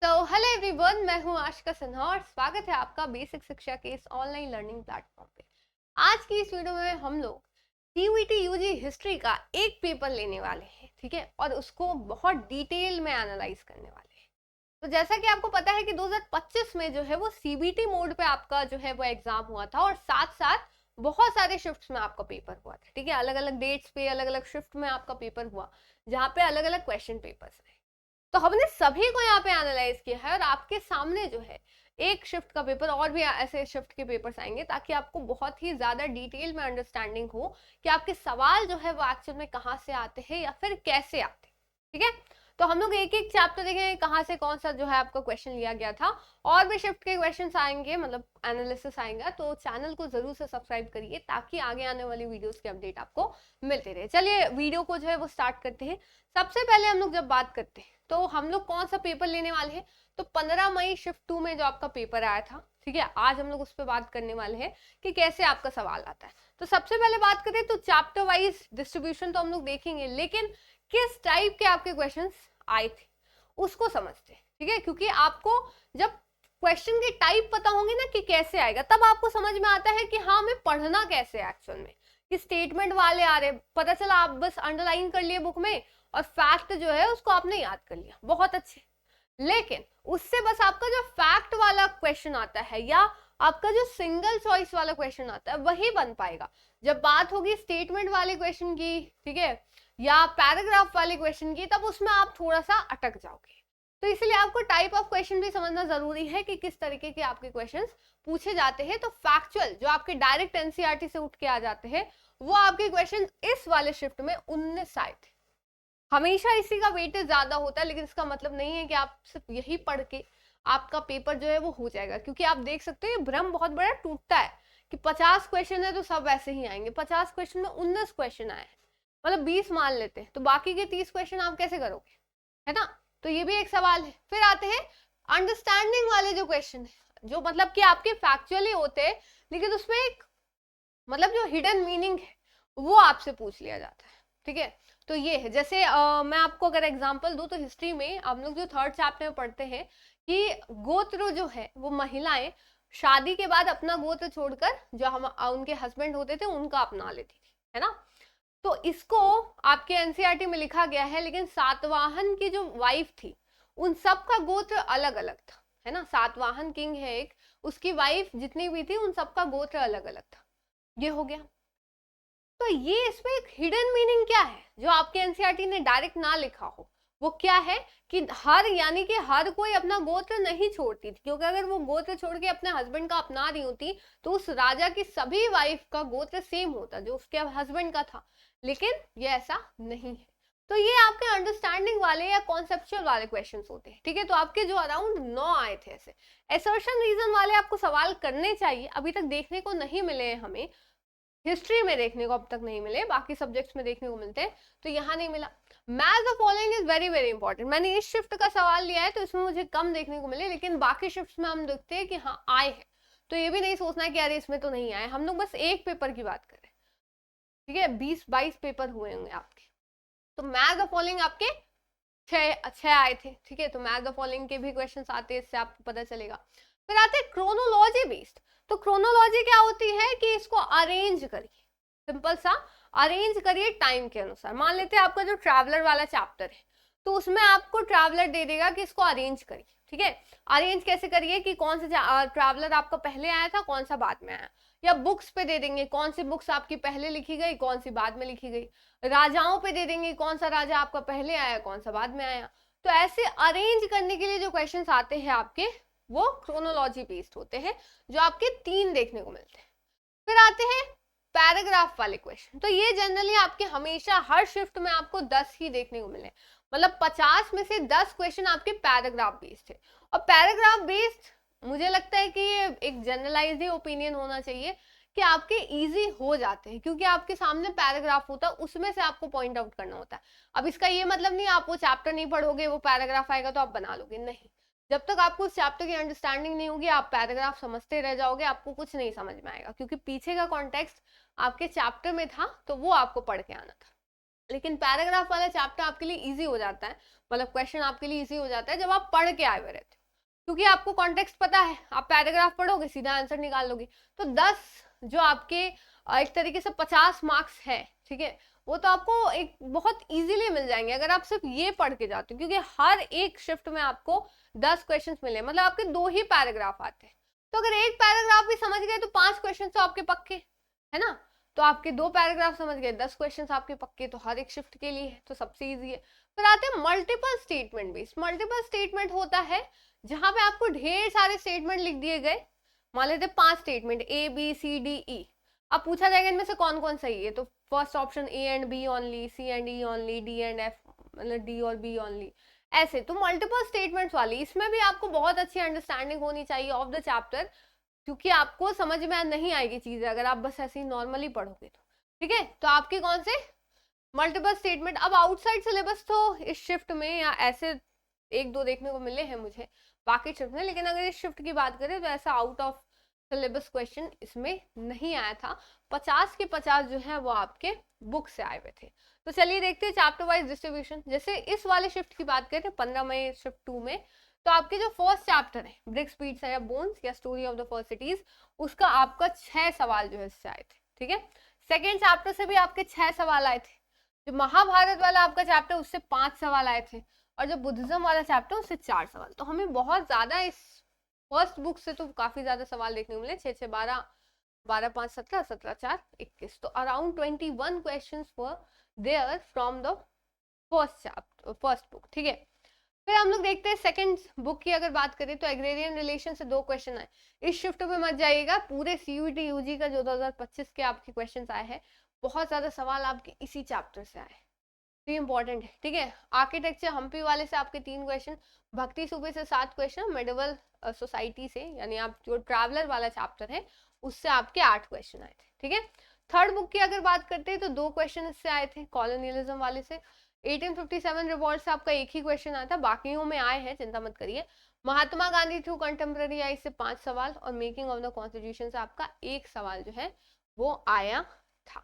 Hello everyone, मैं हूं आशिका सिन्हा और स्वागत है आपका बेसिक शिक्षा के इस ऑनलाइन लर्निंग प्लेटफॉर्म पे। आज की इस वीडियो में हम लोग सीयूईटी यूजी हिस्ट्री का एक पेपर लेने वाले हैं, ठीक है, और उसको बहुत डिटेल में एनालाइज करने वाले हैं। तो जैसा कि आपको पता है कि 2025 में जो है वो सीबीटी मोड पे आपका जो है वो एग्जाम हुआ था और साथ साथ बहुत सारे शिफ्ट्स में आपका पेपर हुआ था, ठीक है, अलग अलग डेट्स पे अलग अलग शिफ्ट में आपका पेपर हुआ, जहाँ पे अलग अलग क्वेश्चन पेपर्स है। तो हमने सभी को यहाँ पे एनालाइज किया है और आपके सामने जो है एक शिफ्ट का पेपर और भी ऐसे शिफ्ट के पेपर्स आएंगे, ताकि आपको बहुत ही ज्यादा डिटेल में अंडरस्टैंडिंग हो कि आपके सवाल जो है वो एक्चुअल में कहाँ से आते हैं या फिर कैसे आते हैं, ठीक है। तो हम लोग एक एक चैप्टर देखेंगे कहाँ से कौन सा जो है आपका क्वेश्चन लिया गया था, और भी शिफ्ट के क्वेश्चंस आएंगे, मतलब एनालिसिस आएगा। तो चैनल को जरूर से सब्सक्राइब करिए ताकि आगे आने वाली वीडियोस के अपडेट आपको मिलते रहे। चलिए वीडियो को जो है वो स्टार्ट करते हैं। सबसे पहले हम लोग जब बात करते हैं तो हम लोग कौन सा पेपर लेने वाले हैं, तो 15 मई शिफ्ट 2 में जो आपका पेपर आया था, ठीक है, आज हम लोग उस पर बात करने वाले हैं कि कैसे आपका सवाल आता है। तो सबसे पहले बात करें तो चैप्टर वाइज डिस्ट्रीब्यूशन तो हम लोग देखेंगे, लेकिन किस टाइप के आपके क्वेश्चंस आए थे उसको समझते हैं, ठीक है, क्योंकि आपको जब क्वेश्चन के टाइप पता होंगे ना कि कैसे आएगा, तब आपको समझ में आता है कि हाँ हमें पढ़ना कैसे है एक्चुअल में, कि स्टेटमेंट वाले आ रहे, पता चला आप बस अंडरलाइन कर लिए बुक में और फैक्ट जो है उसको आपने याद कर लिया, बहुत अच्छे। लेकिन उससे बस आपका जो फैक्ट वाला क्वेश्चन आता है या आपका जो सिंगल चॉइस वाला क्वेश्चन आता है वही बन पाएगा। जब बात होगी स्टेटमेंट वाले क्वेश्चन की, ठीक है, या पैराग्राफ वाले क्वेश्चन की, तब उसमें आप थोड़ा सा अटक जाओगे। तो इसलिए आपको टाइप ऑफ क्वेश्चन भी समझना जरूरी है कि किस तरीके के आपके क्वेश्चंस पूछे जाते हैं। तो फैक्चुअल जो आपके डायरेक्ट एनसीईआरटी से उठ के आ जाते हैं, वो आपके क्वेश्चन इस वाले शिफ्ट में 19 आए थे। हमेशा इसी का वेटेज ज्यादा होता है, लेकिन इसका मतलब नहीं है कि आप सिर्फ यही पढ़ के आपका पेपर जो है वो हो जाएगा, क्योंकि आप देख सकते हो ये भ्रम बहुत बड़ा टूटता है कि 50 क्वेश्चन है तो सब वैसे ही आएंगे। 50 क्वेश्चन में 19 क्वेश्चन आए, मतलब 20 मान लेते हैं, तो बाकी के 30 क्वेश्चन आप कैसे करोगे, है ना। तो ये भी एक सवाल है। फिर आते हैं अंडरस्टैंडिंग वाले जो क्वेश्चन है, जो मतलब कि आपके फैक्चुअली होते हैं, लेकिन उसमें एक मतलब जो हिडन मीनिंग है वो आपसे पूछ लिया जाता है, ठीक है। तो ये है, जैसे मैं आपको अगर एग्जांपल दूं तो हिस्ट्री में हम लोग जो 3rd चैप्टर में पढ़ते हैं कि गोत्र जो है वो महिलाएं शादी के बाद अपना गोत्र छोड़कर जो हम उनके हस्बैंड होते थे उनका अपना लेती थी, है ना। तो इसको आपके एनसीईआरटी में लिखा गया है, लेकिन सातवाहन की जो वाइफ थी उन सबका गोत्र अलग अलग था, है ना। सातवाहन किंग है एक, उसकी वाइफ जितनी भी थी उन सबका गोत्र अलग अलग था। ये हो गया। तो ये इसमें एक हिडन मीनिंग क्या है जो आपके एनसीईआरटी ने डायरेक्ट ना लिखा हो, वो क्या है कि हर यानी कि हर कोई अपना गोत्र नहीं छोड़ती थी, क्योंकि अगर वो गोत्र छोड़ के अपने हस्बैंड का अपना रही होती तो उस राजा की सभी वाइफ का गोत्र सेम होता जो उसके हस्बैंड का था, लेकिन ये ऐसा नहीं है। तो ये आपके अंडरस्टैंडिंग वाले या कॉन्सेप्चुअल वाले क्वेश्चंस होते हैं, ठीक है। तो आपके जो अराउंड 9 आए थे ऐसे एसर्शन रीजन वाले आपको सवाल करने चाहिए, अभी तक देखने को नहीं मिले हैं हमें। हिस्ट्री में देखने को अब तक नहीं मिले, बाकी सब्जेक्ट्स में देखने को मिलते हैं, तो यहाँ नहीं मिला। Match the following is very very important. मैंने इस शिफ्ट का सवाल लिया है तो इसमें मुझे कम देखने को मिले, लेकिन बाकी शिफ्ट में हम देखते हैं कि हाँ आए हैं। तो ये भी नहीं सोचना है कि अरे इसमें तो नहीं आए, हम लोग बस एक पेपर की बात करें, ठीक है, 20-22 पेपर हुए होंगे आपके। तो मैच द फॉलोइंग आपके छह आए थे, ठीक है। तो मैच द फॉलोइंग के भी क्वेश्चन आते हैं, इससे आपको पता चलेगा। फिर आते हैं क्रोनोलॉजी बेस्ड। तो क्रोनोलॉजी क्या होती है कि इसको अरेंज करिए, सिंपल सा अरेंज करिए टाइम के अनुसार। मान लेते हैं आपका जो ट्रैवलर वाला चैप्टर है, तो उसमें आपको ट्रैवलर दे देगा कि इसको अरेंज करिए, ठीक है। अरेंज कैसे करिए कि कौन सा ट्रैवलर आपका पहले आया था, कौन सा बाद में आया, या बुक्स पे दे देंगे कौन सी बुक्स आपकी पहले लिखी गई, कौन सी बाद में लिखी गई। राजाओं पे दे देंगे कौन सा राजा आपका पहले आया, कौन सा बाद में आया। तो ऐसे अरेंज करने के लिए जो क्वेश्चंस आते हैं आपके, वो क्रोनोलॉजी बेस्ड होते हैं, जो आपके 3 देखने को मिलते हैं। फिर आते हैं पैराग्राफ वाले क्वेश्चन। तो ये जनरली आपके हमेशा हर शिफ्ट में आपको 10 ही देखने को मिले, मतलब 50 में से 10 क्वेश्चन आपके पैराग्राफ बेस्ड है। और पैराग्राफ बेस्ड मुझे लगता है कि ये एक जनरलाइज्ड ओपिनियन होना चाहिए कि आपके इजी हो जाते हैं, क्योंकि आपके सामने पैराग्राफ होता है, उसमें से आपको पॉइंट आउट करना होता है। अब इसका ये मतलब नहीं आप वो चैप्टर नहीं पढ़ोगे, वो पैराग्राफ आएगा तो आप बना लोगे, नहीं। जब तक आपको उस चैप्टर की अंडरस्टैंडिंग नहीं होगी, आप पैराग्राफ समझते रह जाओगे, आपको कुछ नहीं समझ में आएगा, क्योंकि पीछे का कॉन्टेक्स्ट आपके चैप्टर में था तो वो आपको पढ़ के आना था। लेकिन पैराग्राफ वाला चैप्टर आपके लिए इजी हो जाता है, मतलब क्वेश्चन आपके लिए इजी हो जाता है जब आप पढ़ के आए हुए रहते, क्योंकि आपको कॉन्टेक्स्ट पता है, आप पैराग्राफ पढ़ोगे सीधा आंसर निकाल लोगे। तो 10 जो आपके एक तरीके से 50 मार्क्स है, ठीक है, वो तो आपको एक बहुत इजीली मिल जाएंगे अगर आप सिर्फ ये पढ़ के जाते हो, क्योंकि हर एक शिफ्ट में आपको 10 क्वेश्चंस मिले, मतलब आपके 2 ही पैराग्राफ आते हैं। तो अगर एक पैराग्राफ भी समझ गए तो 5 क्वेश्चन तो आपके पक्के है ना। तो आपके 2 पैराग्राफ समझ गए, 10 क्वेश्चन आपके पक्के, तो हर एक शिफ्ट के लिए है, तो सबसे इजी है। फिर आते हैं multiple statement based. Multiple statement होता है जहां पे आपको ढेर सारे स्टेटमेंट लिख दिए गए, मान लेते 5 स्टेटमेंट ABCDE, अब पूछा जाएगा इनमें से कौन कौन सही है, तो first option A and B only, C and E only, D and F, मतलब D और B ओनली, ऐसे। तो मल्टीपल स्टेटमेंट्स वाली इसमें भी आपको बहुत अच्छी अंडरस्टैंडिंग होनी चाहिए ऑफ द चैप्टर, क्योंकि आपको समझ में नहीं आएगी चीजें अगर आप बस ऐसे ही नॉर्मली पढ़ोगे तो, ठीक है। तो आपके कौन से मल्टीपल स्टेटमेंट। अब आउटसाइड सिलेबस तो इस शिफ्ट में या ऐसे 1-2 देखने को मिले हैं मुझे बाकी शिफ्ट में, लेकिन अगर इस शिफ्ट की बात करें तो ऐसा आउट ऑफ सिलेबस क्वेश्चन इसमें नहीं आया था। 50 के 50 जो है वो आपके बुक से आए हुए थे। तो चलिए देखते हैं चैप्टर वाइज डिस्ट्रीब्यूशन। जैसे इस वाले शिफ्ट की बात करें 15 मई शिफ्ट 2 में, तो आपके जो फर्स्ट चैप्टर है ब्रिक्स बीट्स या बोन्स या story of the first cities, उसका आपका 6 सवाल जो है इससे आए थे, ठीक है। सेकेंड चैप्टर से भी आपके 6 सवाल आए थे। जो महाभारत वाला आपका चैप्टर उससे 5 सवाल आए थे, और जो बुद्धिज्म वाला चैप्टर उससे 4 सवाल। तो हमें बहुत ज्यादा इस फर्स्ट बुक से तो काफी ज्यादा सवाल देखने को मिले, 6 12 12 5 17 17 4 21, तो around 21 questions were there from the first chapter first book, ठीक है। फिर हम लोग देखते हैं सेकंड बुक की अगर बात करें तो एग्रेरियन रिलेशन से 2 क्वेश्चन आए। इस शिफ्ट में मत जाइएगा, पूरे CUET UG का जो 2025 के आपके क्वेश्चन आए हैं, बहुत ज्यादा सवाल आपके इसी चैप्टर से आए, तो इंपॉर्टेंट है, ठीक है। आर्किटेक्चर हम्पी वाले से आपके 3 क्वेश्चन, भक्ति सूबे से 7 क्वेश्चन, मेडिवल सोसाइटी से यानी आप जो ट्रैवलर वाला चैप्टर है उससे आपके 8 क्वेश्चन आए थे, ठीक है। थर्ड बुक की अगर बात करते हैं तो 2 क्वेश्चन इससे आए थे, कॉलोनियलिज्म वाले से 1857 रिवॉल्ट से आपका एक ही क्वेश्चन आया था, बाकियों में आए हैं, चिंता मत करिए। महात्मा गांधी थ्रू कंटेम्प्रेरी आई से 5 सवाल, और मेकिंग ऑफ द कॉन्स्टिट्यूशन से आपका 1 सवाल जो है वो आया था,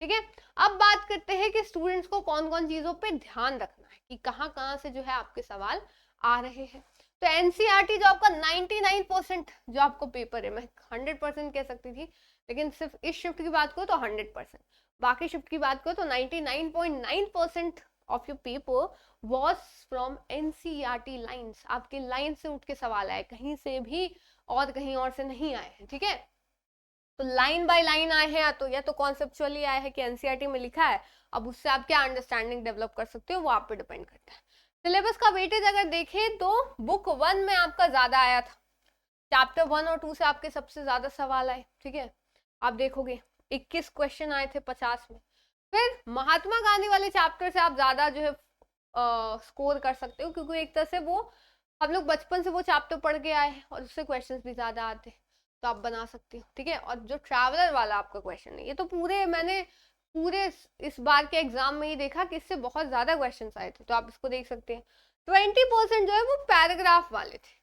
ठीक है। अब बात करते हैं कि स्टूडेंट्स को कौन कौन चीजों पे ध्यान रखना है कि कहाँ कहाँ से जो है आपके सवाल आ रहे हैं। तो एनसीईआरटी जो आपका 99% जो आपको पेपर है, मैं 100% कह सकती थी, लेकिन सिर्फ इस शिफ्ट की बात करो तो 100%, बाकी शिफ्ट की बात करो तो 99.9% of your paper was from NCERT lines. आपके लाइन से उठ के सवाल आए, कहीं से भी और कहीं और से नहीं आए हैं, ठीक है। तो लाइन बाय लाइन आए हैं, या तो कॉन्सेप्चुअली आए हैं कि एनसीईआरटी में लिखा है, अब उससे आप क्या अंडरस्टैंडिंग डेवलप कर सकते हो वो आप पे डिपेंड करता है। सिलेबस का वेटेज अगर देखें तो बुक 1 में आपका ज्यादा आया था, चैप्टर 1 और 2 से आपके सबसे ज्यादा सवाल आए, ठीक है। आप देखोगे 21 क्वेश्चन आए थे 50 में। फिर महात्मा गांधी वाले चैप्टर से आप ज्यादा जो है स्कोर कर सकते हो, क्योंकि एक तरह से वो हम लोग बचपन से वो चैप्टर पढ़ के आए हैं और उससे क्वेश्चंस भी ज्यादा आते हैं, तो आप बना सकते हो, ठीक है। और जो ट्रैवलर वाला आपका क्वेश्चन है, ये तो मैंने पूरे इस बार के एग्जाम में ही देखा कि इससे बहुत ज्यादा क्वेश्चन आए थे, तो आप इसको देख सकते हैं। 20% जो है वो पैराग्राफ वाले थे,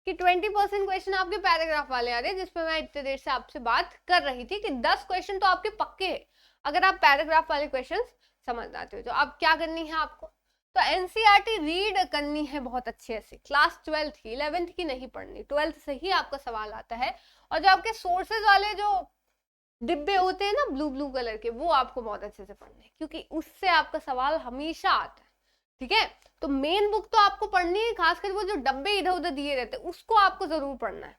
कि 20% क्वेश्चन आपके पैराग्राफ वाले आ रहे हैं, जिसपे मैं इतने देर से आपसे बात कर रही थी कि 10 क्वेश्चन तो आपके पक्के हैं अगर आप पैराग्राफ वाले क्वेश्चन समझ आते हो। तो अब क्या करनी है आपको, तो एनसीईआरटी रीड करनी है बहुत अच्छे से, क्लास 12 की, 11th की नहीं पढ़नी, 12th से ही आपका सवाल आता है। और जो आपके सोर्सेज वाले जो डिब्बे होते हैं ना ब्लू कलर के, वो आपको बहुत अच्छे से पढ़ने हैं, क्योंकि उससे आपका सवाल हमेशा आता है, ठीक है। तो मेन बुक तो आपको पढ़नी है, खासकर वो जो डब्बे इधर उधर दिए रहते हैं उसको आपको जरूर पढ़ना है,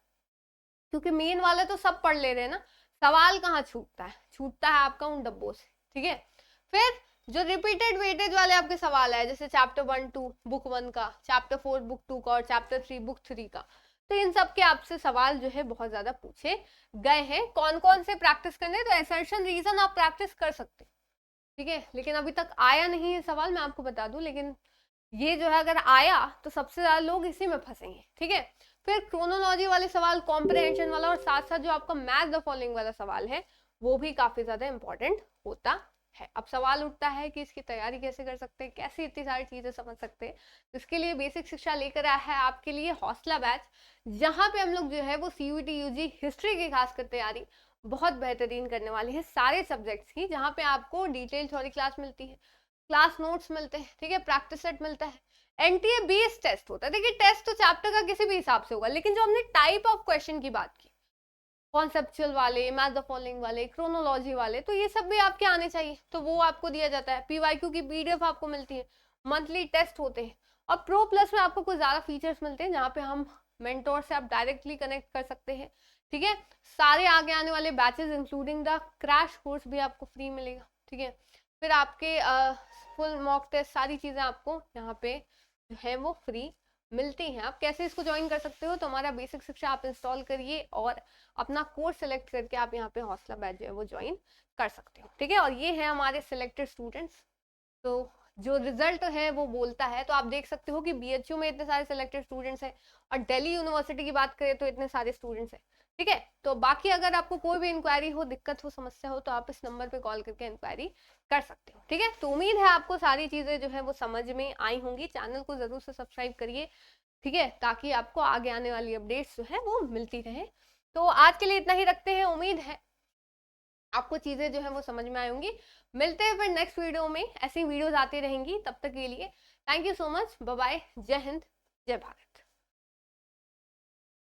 क्योंकि मेन वाले तो सब पढ़ ले रहे हैं ना, सवाल कहाँ छूटता है आपका उन डब्बों से, ठीक है। फिर जो रिपीटेड वेटेज वाले आपके सवाल है, जैसे चैप्टर 1 2 बुक 1 का, चैप्टर 4 बुक 2 का, और चैप्टर 3 बुक 3 का, तो इन सब के आपसे सवाल जो है बहुत ज्यादा पूछे गए हैं। कौन कौन से प्रैक्टिस करने, तो असर्शन रीजन आप प्रैक्टिस कर सकते, ठीक है, लेकिन अभी तक आया नहीं है सवाल, मैं आपको बता दूं, लेकिन ये जो है अगर आया तो सबसे ज्यादा लोग इसी में फंसेंगे, ठीक है। फिर क्रोनोलॉजी वाले सवाल, कॉम्प्रिहेंशन वाला, और साथ साथ जो आपका मैथ द फॉलोइंग वाला सवाल है वो भी काफी ज्यादा इंपॉर्टेंट होता है। अब सवाल उठता है कि इसकी तैयारी कैसे कर सकते हैं, कैसे इतनी सारी चीजें समझ सकते हैं, तो इसके लिए बेसिक शिक्षा लेकर आया है आपके लिए हौसला बैच, जहां पे हम लोग जो है वो CUET UG हिस्ट्री की खासकर तैयारी बहुत बेहतरीन करने वाली है, सारे सब्जेक्ट्स की, जहाँ पे आपको डिटेल थ्योरी क्लास मिलती है, क्लास नोट्स मिलते हैं, ठीक है, प्रैक्टिस सेट मिलता है, एनटीए बेस्ड टेस्ट होता है। देखिए टेस्ट तो चैप्टर का किसी भी हिसाब से होगा, लेकिन जो हमने टाइप ऑफ क्वेश्चन की बात की, कॉन्सेप्चुअल वाले, मैथ द फॉलोइंग वाले, क्रोनोलॉजी वाले, तो ये सब भी आपके आने चाहिए, तो वो आपको दिया जाता है। पीवाईक्यू की पीडीएफ आपको मिलती है, मंथली टेस्ट होते हैं, और प्रो प्लस में आपको कुछ ज्यादा फीचर्स मिलते हैं जहाँ पे हम मेंटोर से आप डायरेक्टली कनेक्ट कर सकते हैं, ठीक है। सारे आगे आने वाले batches including the crash course भी आपको फ्री मिलेगा, ठीक है। फिर आपके फुल मॉक टेस्ट, सारी चीजें आपको यहाँ पे जो है वो फ्री मिलती हैं। आप कैसे इसको ज्वाइन कर सकते हो, तो हमारा बेसिक शिक्षा आप इंस्टॉल करिए और अपना कोर्स सेलेक्ट करके आप यहाँ पे हौसला बैच जो है वो ज्वाइन कर सकते हो, ठीक है। और ये है हमारे सिलेक्टेड स्टूडेंट्स, तो जो रिजल्ट है वो बोलता है। तो आप देख सकते हो कि बीएचयू में इतने सारे सिलेक्टेड स्टूडेंट्स हैं, और दिल्ली यूनिवर्सिटी की बात करें तो इतने सारे स्टूडेंट्स हैं, ठीक है। तो बाकी अगर आपको कोई भी इंक्वायरी हो, दिक्कत हो, समस्या हो, तो आप इस नंबर पे कॉल करके इंक्वायरी कर सकते हो, ठीक है। तो उम्मीद है आपको सारी चीजें जो है वो समझ में आई होंगी। चैनल को जरूर से सब्सक्राइब करिए, ठीक है, ताकि आपको आगे आने वाली अपडेट्स जो है वो मिलती रहे। तो आज के लिए इतना ही रखते हैं, उम्मीद है आपको चीजें जो है वो समझ में आई होंगी। मिलते हैं फिर नेक्स्ट वीडियो में, ऐसी वीडियोस आती रहेंगी, तब तक के लिए thank you so much, bye bye, जय हिंद, जय भारत।